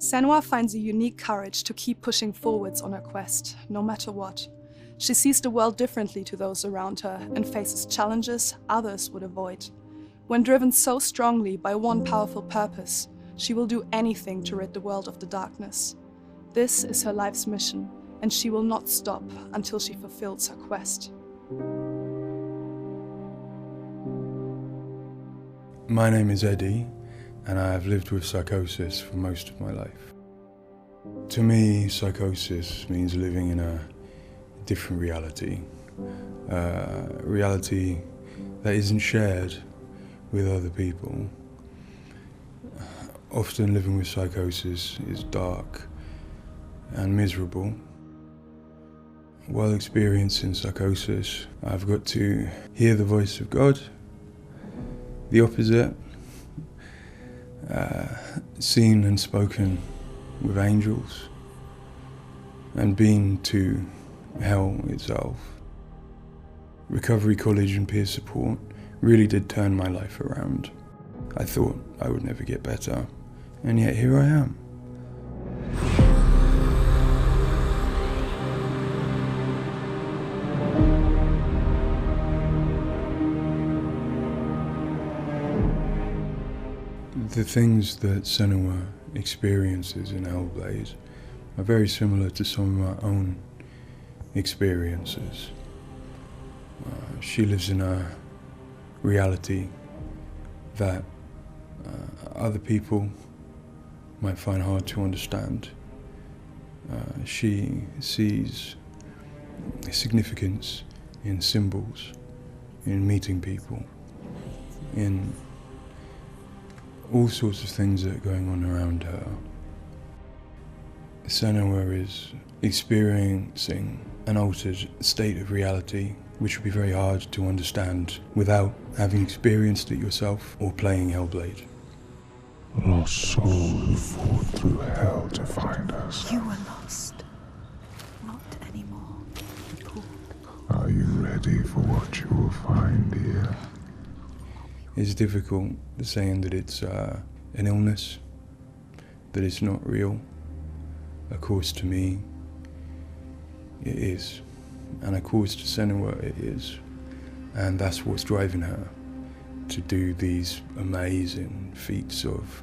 Senua finds a unique courage to keep pushing forwards on her quest, no matter what. She sees the world differently to those around her and faces challenges others would avoid. When driven so strongly by one powerful purpose, she will do anything to rid the world of the darkness. This is her life's mission, and she will not stop until she fulfills her quest. My name is Eddie, and I have lived with psychosis for most of my life. To me, psychosis means living in a different reality, a reality that isn't shared with other people. Often living with psychosis is dark and miserable. While experiencing psychosis, I've got to hear the voice of God, the opposite, seen and spoken with angels, and been to hell itself. Recovery college and peer support really did turn my life around. I thought I would never get better, and yet here I am. The things that Senua experiences in Hellblade are very similar to some of my own experiences. She lives in a reality that other people might find hard to understand. She sees significance in symbols, in meeting people, in all sorts of things that are going on around her. Senua is experiencing an altered state of reality which would be very hard to understand without having experienced it yourself or playing Hellblade. Lost soul who fought through hell to find us. You were lost. Not anymore. Are you ready for what you will find here? It's difficult saying that it's an illness, that it's not real. Of course, to me, it is. And of course, to Senua, it is. And that's what's driving her to do these amazing feats of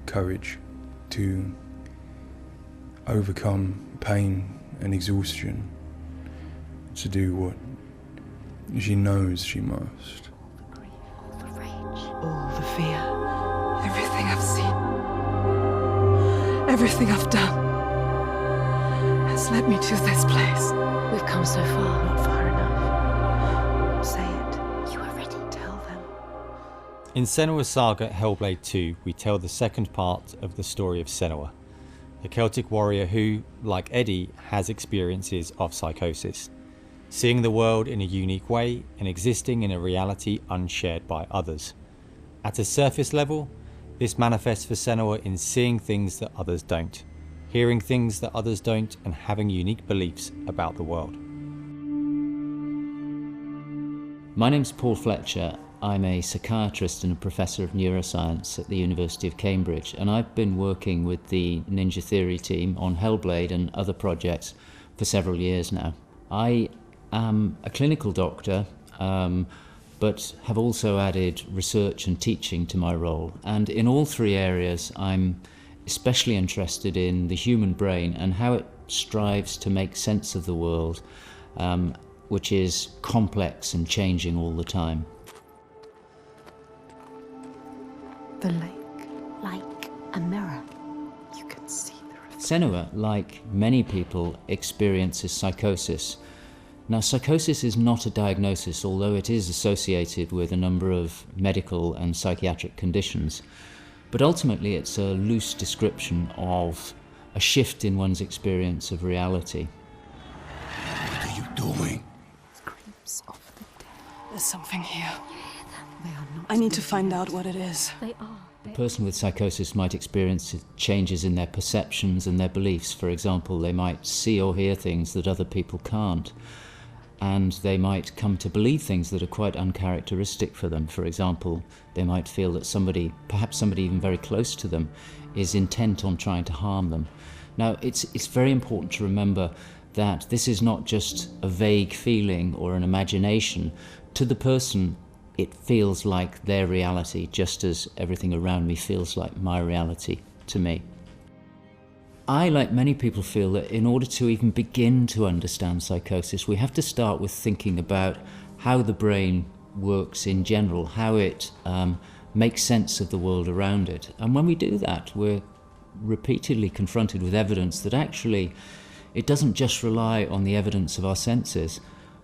courage, to overcome pain and exhaustion, to do what she knows she must. All the fear, everything I've seen, everything I've done has led me to this place. We've come so far, not far enough. Say it. You are ready. Tell them. In Senua's saga Hellblade II, we tell the second part of the story of Senua, a Celtic warrior who, like Eddie, has experiences of psychosis, seeing the world in a unique way and existing in a reality unshared by others. At a surface level, this manifests for Senua in seeing things that others don't, hearing things that others don't, and having unique beliefs about the world. My name's Paul Fletcher. I'm a psychiatrist and a professor of neuroscience at the University of Cambridge, and I've been working with the Ninja Theory team on Hellblade and other projects for several years now. I am a clinical doctor, but have also added research and teaching to my role. And in all three areas, I'm especially interested in the human brain and how it strives to make sense of the world, which is complex and changing all the time. The lake, like a mirror. You can see the reflection. Senua, like many people, experiences psychosis. Now, psychosis is not a diagnosis, although it is associated with a number of medical and psychiatric conditions. But ultimately, it's a loose description of a shift in one's experience of reality. What are you doing? Screams of the dead. There's something here. They are not. I need to find out what it is. A person with psychosis might experience changes in their perceptions and their beliefs. For example, they might see or hear things that other people can't. and they might come to believe things that are quite uncharacteristic for them. For example, they might feel that somebody, perhaps somebody even very close to them, is intent on trying to harm them. Now, it's very important to remember that this is not just a vague feeling or an imagination. To the person, it feels like their reality, just as everything around me feels like my reality to me. I, like many people, feel that in order to even begin to understand psychosis, we have to start with thinking about how the brain works in general, how it makes sense of the world around it. And when we do that, we're repeatedly confronted with evidence that actually it doesn't just rely on the evidence of our senses,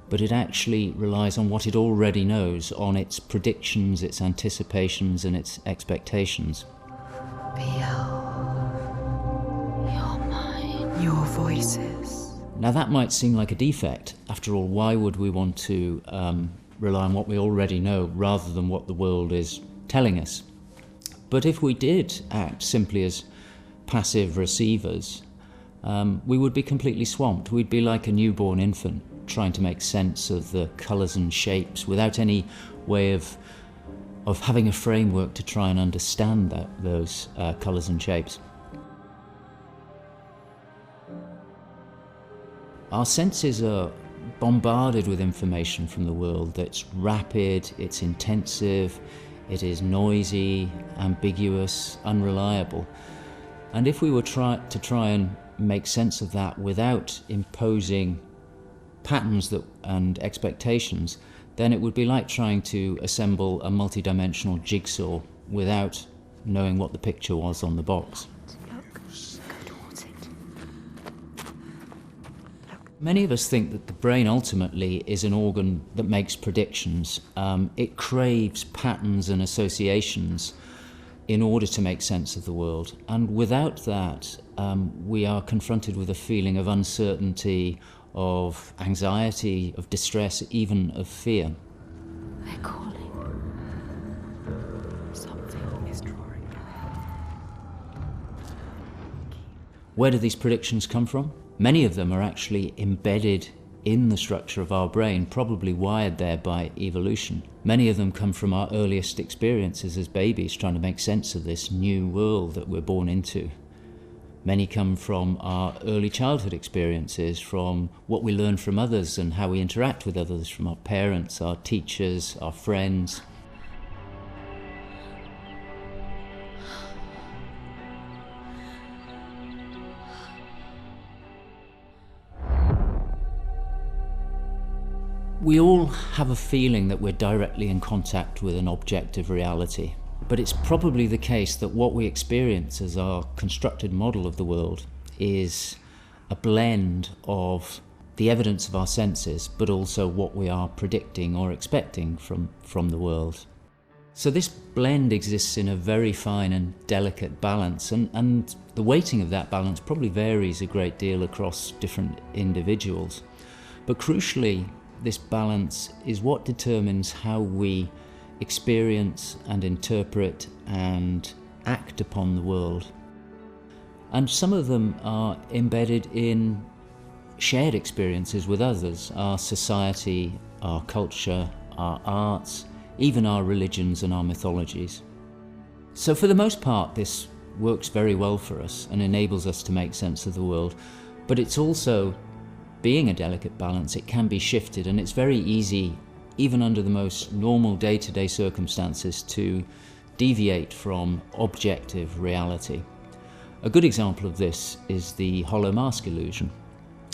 but it actually relies on what it already knows, on its predictions, its anticipations, and its expectations. Your voices. Now that might seem like a defect. After all, why would we want to rely on what we already know rather than what the world is telling us? But if we did act simply as passive receivers, we would be completely swamped. We'd be like a newborn infant trying to make sense of the colours and shapes without any way of having a framework to try and understand those colours and shapes. Our senses are bombarded with information from the world that's rapid, it's intensive, it is noisy, ambiguous, unreliable. And if we were to try and make sense of that without imposing patterns and expectations, then it would be like trying to assemble a multi-dimensional jigsaw without knowing what the picture was on the box. Many of us think that the brain ultimately is an organ that makes predictions. It craves patterns and associations in order to make sense of the world. And without that, we are confronted with a feeling of uncertainty, of anxiety, of distress, even of fear. They're calling. Something is drawing them. Where do these predictions come from? Many of them are actually embedded in the structure of our brain, probably wired there by evolution. Many of them come from our earliest experiences as babies, trying to make sense of this new world that we're born into. Many come from our early childhood experiences, from what we learn from others and how we interact with others, from our parents, our teachers, our friends. We all have a feeling that we're directly in contact with an objective reality, but it's probably the case that what we experience as our constructed model of the world is a blend of the evidence of our senses, but also what we are predicting or expecting from the world. So this blend exists in a very fine and delicate balance, and the weighting of that balance probably varies a great deal across different individuals. But crucially, this balance is what determines how we experience and interpret and act upon the world. And some of them are embedded in shared experiences with others, our society, our culture, our arts, even our religions and our mythologies. So for the most part, this works very well for us and enables us to make sense of the world, but it's also, being a delicate balance, it can be shifted, and it's very easy, even under the most normal day-to-day circumstances, to deviate from objective reality. A good example of this is the hollow mask illusion.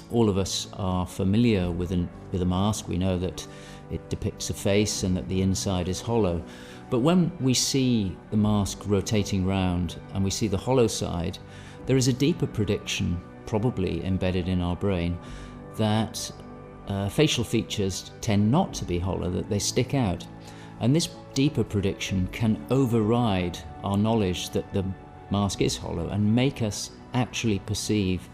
All of us are familiar with a mask. We know that it depicts a face and that the inside is hollow. But when we see the mask rotating round and we see the hollow side, there is a deeper prediction, probably embedded in our brain, that facial features tend not to be hollow, that they stick out. And this deeper prediction can override our knowledge that the mask is hollow and make us actually perceive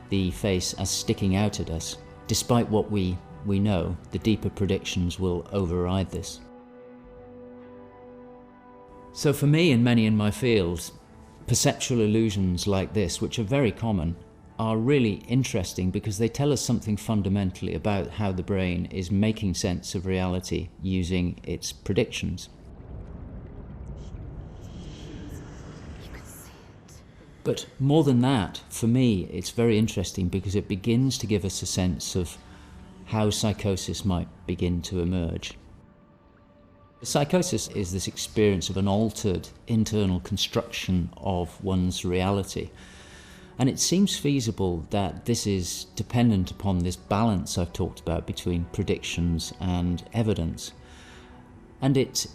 the face as sticking out at us. Despite what we know, the deeper predictions will override this. So for me and many in my field, perceptual illusions like this, which are very common, are really interesting because they tell us something fundamentally about how the brain is making sense of reality using its predictions. But more than that, for me, it's very interesting because it begins to give us a sense of how psychosis might begin to emerge. Psychosis is this experience of an altered internal construction of one's reality. And it seems feasible that this is dependent upon this balance I've talked about between predictions and evidence. And it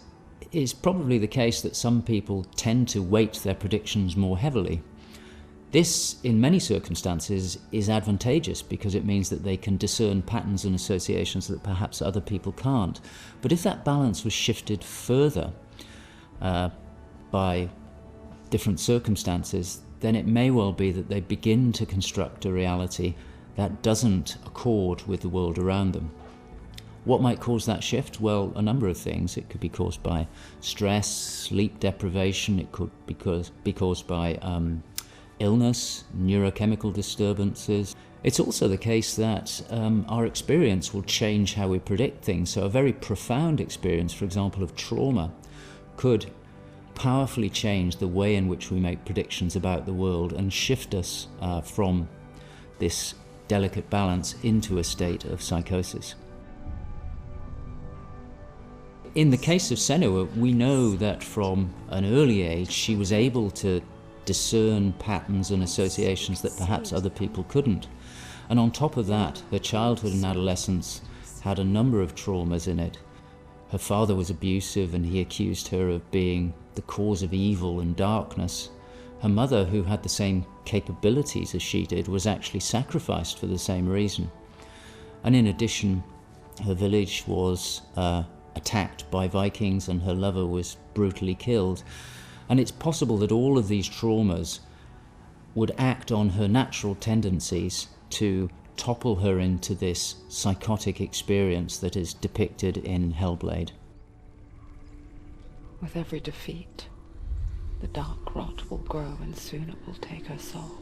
is probably the case that some people tend to weight their predictions more heavily. This, in many circumstances, is advantageous because it means that they can discern patterns and associations that perhaps other people can't. But if that balance was shifted further by different circumstances, then it may well be that they begin to construct a reality that doesn't accord with the world around them. What might cause that shift? Well, a number of things. It could be caused by stress, sleep deprivation. It could be caused by illness, neurochemical disturbances. It's also the case that our experience will change how we predict things. So a very profound experience, for example, of trauma, could powerfully change the way in which we make predictions about the world and shift us from this delicate balance into a state of psychosis. In the case of Senua, we know that from an early age she was able to discern patterns and associations that perhaps other people couldn't. And on top of that, her childhood and adolescence had a number of traumas in it. Her father was abusive and he accused her of being the cause of evil and darkness. Her mother, who had the same capabilities as she did, was actually sacrificed for the same reason. And in addition, her village was attacked by Vikings and her lover was brutally killed. And it's possible that all of these traumas would act on her natural tendencies to topple her into this psychotic experience that is depicted in Hellblade. With every defeat, the dark rot will grow and soon it will take her soul.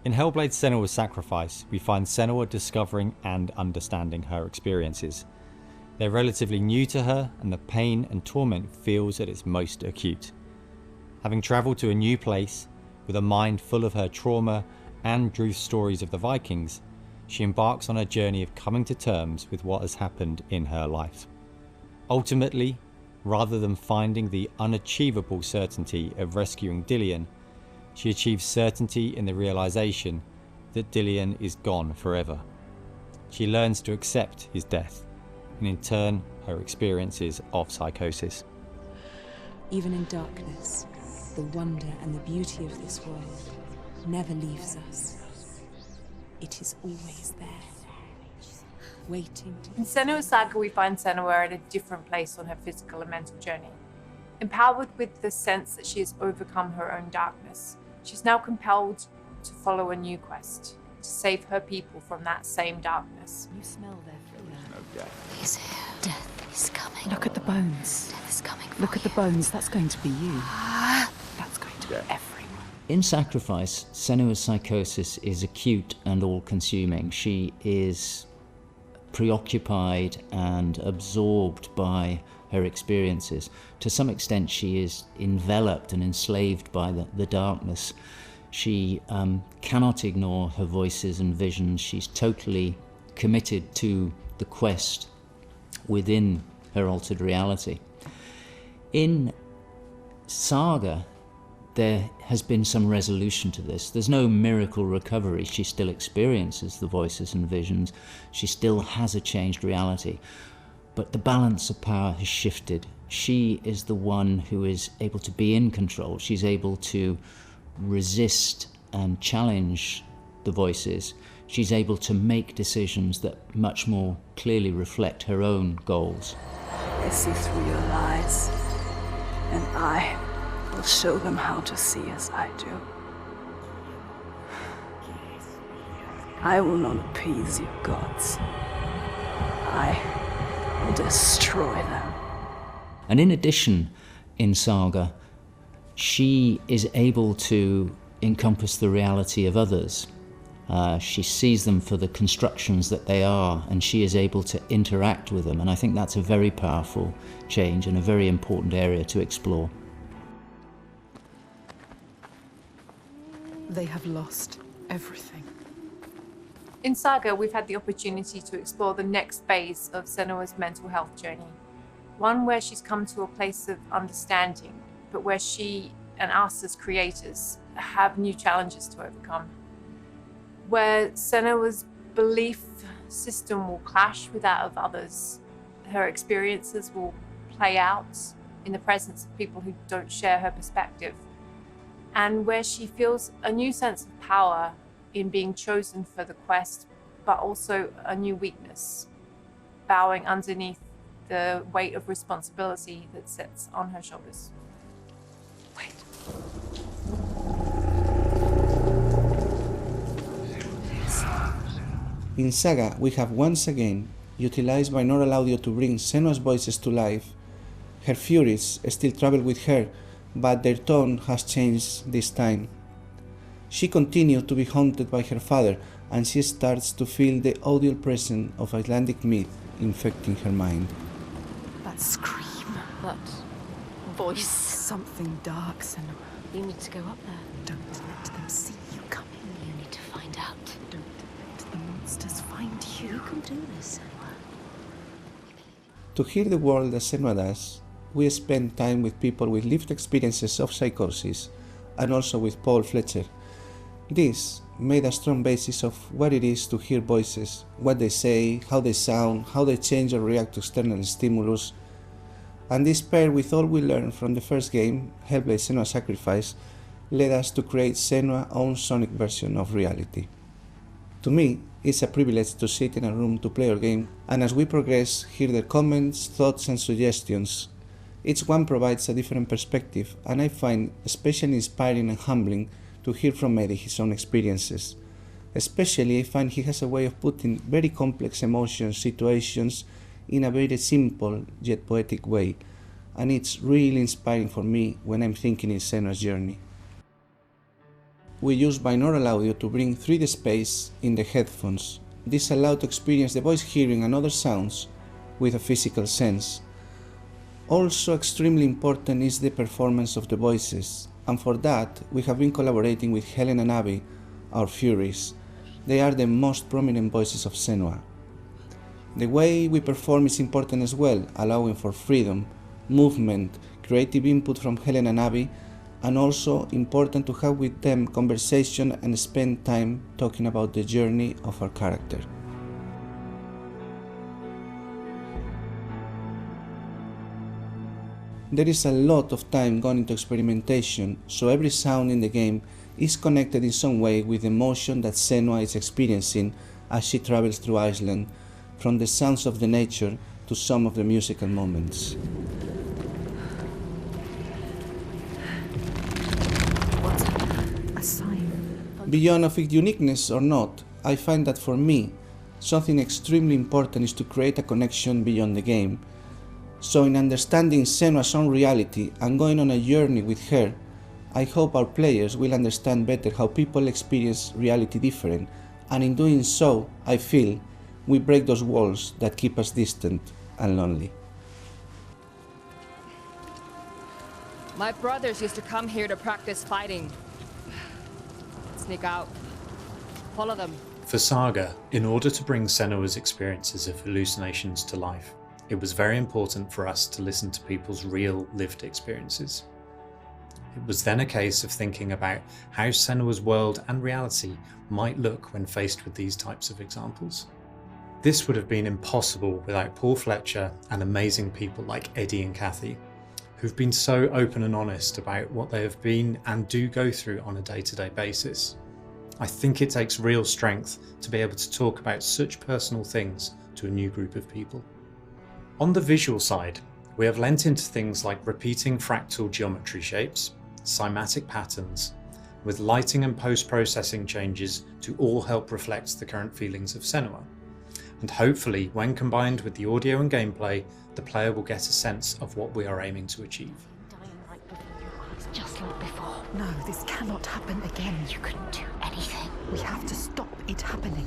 In Hellblade's Senua's Sacrifice, we find Senua discovering and understanding her experiences. They're relatively new to her, and the pain and torment feels at its most acute. Having travelled to a new place, with a mind full of her trauma and truth stories of the Vikings, she embarks on a journey of coming to terms with what has happened in her life. Ultimately, rather than finding the unachievable certainty of rescuing Dillion, she achieves certainty in the realisation that Dillion is gone forever. She learns to accept his death, and in turn, her experiences of psychosis. Even in darkness, the wonder and the beauty of this world never leaves us. It is always there, waiting to... In Senua's Saga, we find Senua at a different place on her physical and mental journey. Empowered with the sense that she has overcome her own darkness, she's now compelled to follow a new quest, to save her people from that same darkness. You smell their fear. He's here. Death is coming. Look at the bones. Death is coming. Look at the bones. That's going to be you. That's going to be everyone. In Sacrifice, Senua's psychosis is acute and all-consuming. She is preoccupied and absorbed by her experiences. To some extent, she is enveloped and enslaved by the darkness. She cannot ignore her voices and visions. She's totally committed to the quest within her altered reality. In Saga, there has been some resolution to this. There's no miracle recovery. She still experiences the voices and visions. She still has a changed reality. But the balance of power has shifted. She is the one who is able to be in control. She's able to resist and challenge the voices. She's able to make decisions that much more clearly reflect her own goals. They see through your lies, and I will show them how to see as I do. I will not appease your gods. I will destroy them. And in addition, in Saga, She is able to encompass the reality of others. She sees them for the constructions that they are, and she is able to interact with them. And I think that's a very powerful change and a very important area to explore. They have lost everything. In Saga, we've had the opportunity to explore the next phase of Senua's mental health journey. One where she's come to a place of understanding, but where she and us as creators have new challenges to overcome. Where Senua's belief system will clash with that of others. Her experiences will play out in the presence of people who don't share her perspective. And where she feels a new sense of power in being chosen for the quest, but also a new weakness, bowing underneath the weight of responsibility that sits on her shoulders. Wait. In Saga, we have once again utilized binaural audio to bring Senua's voices to life. Her furies still travel with her, but their tone has changed this time. She continues to be haunted by her father, and she starts to feel the audial presence of Icelandic myth infecting her mind. That scream, that voice. Something dark, Senua. You need to go up there. Don't let them see you coming. You need to find out. Don't let the monsters find you. You can do this, Senua. To hear the world as Senua does, we spend time with people with lived experiences of psychosis, and also with Paul Fletcher. This made a strong basis of what it is to hear voices, what they say, how they sound, how they change or react to external stimulus. And this paired with all we learned from the first game, Hellblade Senua's Sacrifice, led us to create Senua's own sonic version of reality. To me, it's a privilege to sit in a room to play our game, and as we progress, hear their comments, thoughts and suggestions. Each one provides a different perspective, and I find especially inspiring and humbling to hear from Eddie his own experiences. Especially, I find he has a way of putting very complex emotions, situations, in a very simple yet poetic way, and it's really inspiring for me when I'm thinking in Senua's journey. We use binaural audio to bring 3D space in the headphones. This allows to experience the voice hearing and other sounds with a physical sense. Also extremely important is the performance of the voices, and for that we have been collaborating with Helen and Abby, our Furies. They are the most prominent voices of Senua. The way we perform is important as well, allowing for freedom, movement, creative input from Helen and Abby, and also important to have with them conversation and spend time talking about the journey of our character. There is a lot of time gone into experimentation, so every sound in the game is connected in some way with the emotion that Senua is experiencing as she travels through Iceland, from the sounds of the nature to some of the musical moments. What's a sign? Beyond of its uniqueness or not, I find that for me, something extremely important is to create a connection beyond the game. So in understanding Senua's own reality and going on a journey with her, I hope our players will understand better how people experience reality different, and in doing so, I feel we break those walls that keep us distant and lonely. My brothers used to come here to practice fighting. Sneak out. Follow them. For Saga, in order to bring Senua's experiences of hallucinations to life, it was very important for us to listen to people's real lived experiences. It was then a case of thinking about how Senua's world and reality might look when faced with these types of examples. This would have been impossible without Paul Fletcher and amazing people like Eddie and Kathy, who've been so open and honest about what they have been and do go through on a day-to-day basis. I think it takes real strength to be able to talk about such personal things to a new group of people. On the visual side, we have lent into things like repeating fractal geometry shapes, cymatic patterns, with lighting and post-processing changes to all help reflect the current feelings of Senua. And hopefully, when combined with the audio and gameplay, the player will get a sense of what we are aiming to achieve. Dying right before your eyes, just like No, this cannot happen again. You couldn't do anything. We have to stop it happening.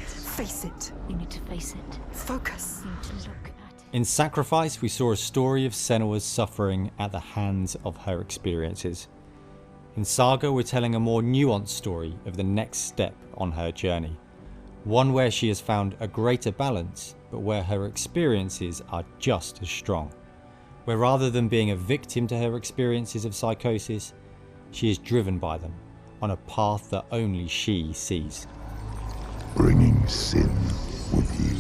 Face it. You need to face it. Focus. You need to look at it. In Sacrifice, we saw a story of Senua's suffering at the hands of her experiences. In Saga, we're telling a more nuanced story of the next step on her journey. One where she has found a greater balance, but where her experiences are just as strong. Where rather than being a victim to her experiences of psychosis, she is driven by them on a path that only she sees. Bringing sin with you.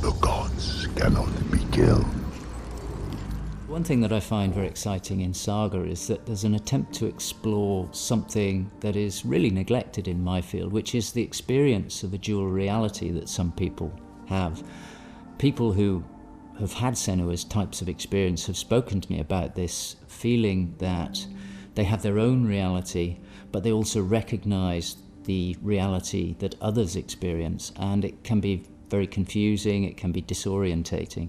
The gods cannot be killed. One thing that I find very exciting in Saga is that there's an attempt to explore something that is really neglected in my field, which is the experience of a dual reality that some people have. People who have had Senua's types of experience have spoken to me about this feeling that they have their own reality, but they also recognize the reality that others experience, and it can be very confusing, it can be disorientating.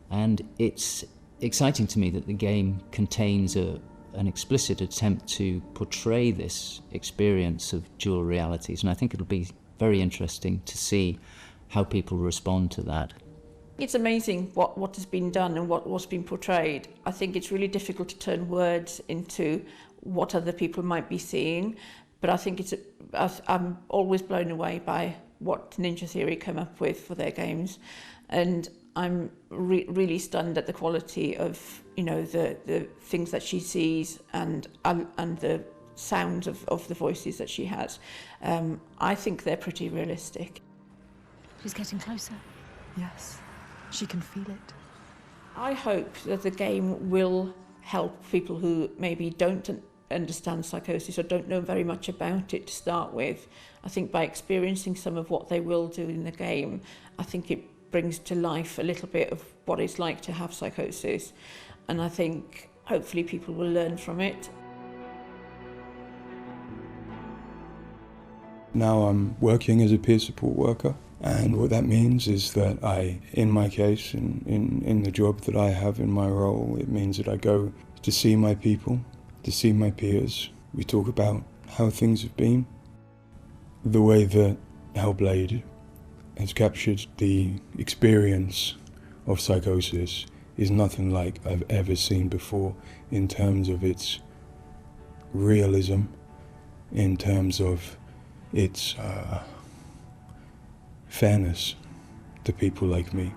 And it's exciting to me that the game contains an explicit attempt to portray this experience of dual realities, and I think it'll be very interesting to see how people respond to that. It's amazing what has been done and what's been portrayed. I think it's really difficult to turn words into what other people might be seeing, but I think I'm always blown away by what Ninja Theory come up with for their games, and I'm really stunned at the quality of, you know, the things that she sees and the sounds of the voices that she has. I think they're pretty realistic. She's getting closer. Yes, she can feel it. I hope that the game will help people who maybe don't understand psychosis or don't know very much about it to start with. I think by experiencing some of what they will do in the game, I think it brings to life a little bit of what it's like to have psychosis, and I think hopefully people will learn from it. Now I'm working as a peer support worker, and what that means is that in my case, in the job that I have in my role, it means that I go to see my people, to see my peers. We talk about how things have been. The way that Hellblade has captured the experience of psychosis is nothing like I've ever seen before in terms of its realism, in terms of its fairness to people like me.